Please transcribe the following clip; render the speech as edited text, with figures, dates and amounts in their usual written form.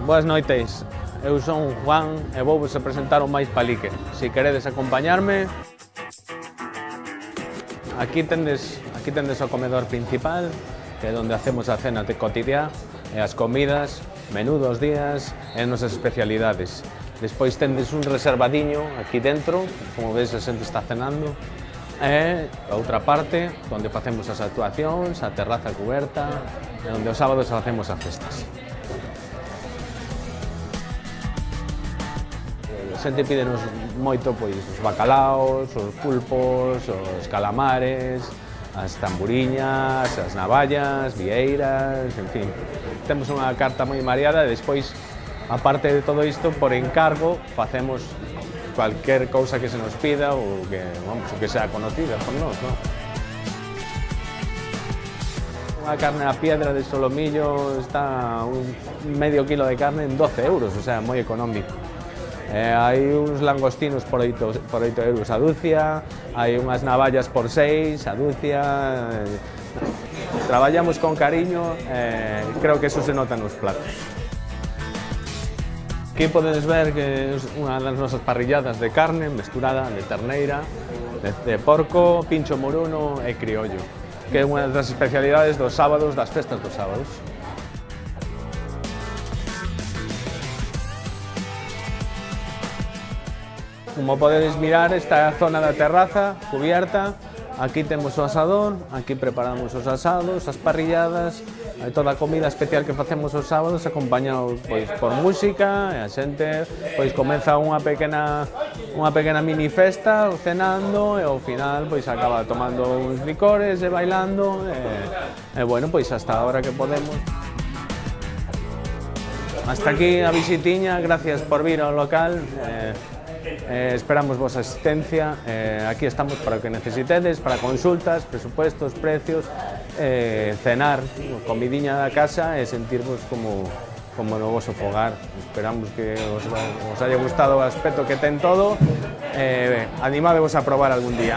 Boas noites, eu son Juan e vou-vos presentar o máis palique. Se queredes acompañarme, aquí tendes o comedor principal, que é onde hacemos a cena de cotidiá, e as comidas, menú dos días e as nosas especialidades. Despois tendes un reservadiño aquí dentro, como vedes a xente está cenando, e a outra parte, onde facemos as actuacións, a terraza cuberta, e onde os sábados facemos as festas. A xente pídenos moito pois, os bacalaos, os pulpos, os calamares, as tamburiñas, as navallas, vieiras, en fin. Temos unha carta moi variada e despois, aparte de todo isto, por encargo, facemos cualquier cousa que se nos pida ou que, vamos, que sea conocida por nós, non? Unha carne a piedra de solomillo está un medio kilo de carne en 12 euros, o sea, moi económico. Hai uns langostinos por 8 euros a dúcia, hai unhas navallas por 6 a dúcia. Traballamos con cariño e creo que eso se nota nos platos. Aquí podedes ver que é unha das nosas parrilladas de carne mesturada de terneira, de porco, pincho moruno e criollo, que é unha das especialidades dos sábados, das festas dos sábados. Como podedes mirar, esta é a zona da terraza cubierta. Aquí temos o asador, aquí preparamos os asados, as parrilladas, toda a comida especial que facemos os sábados acompañado pois, por música, e a xente pois, comeza unha pequena mini festa cenando e ao final pois, acaba tomando uns licores e bailando e bueno, pois hasta a hora que podemos. Hasta aquí a visitiña, gracias por vir ao local. Esperamos vosa asistencia, aquí estamos para o que necesitedes, para consultas, presupuestos, precios, cenar, comidiña da casa e sentirvos como no voso fogar. Esperamos que os haya gustado o aspecto que ten todo, animádevos a probar algún día.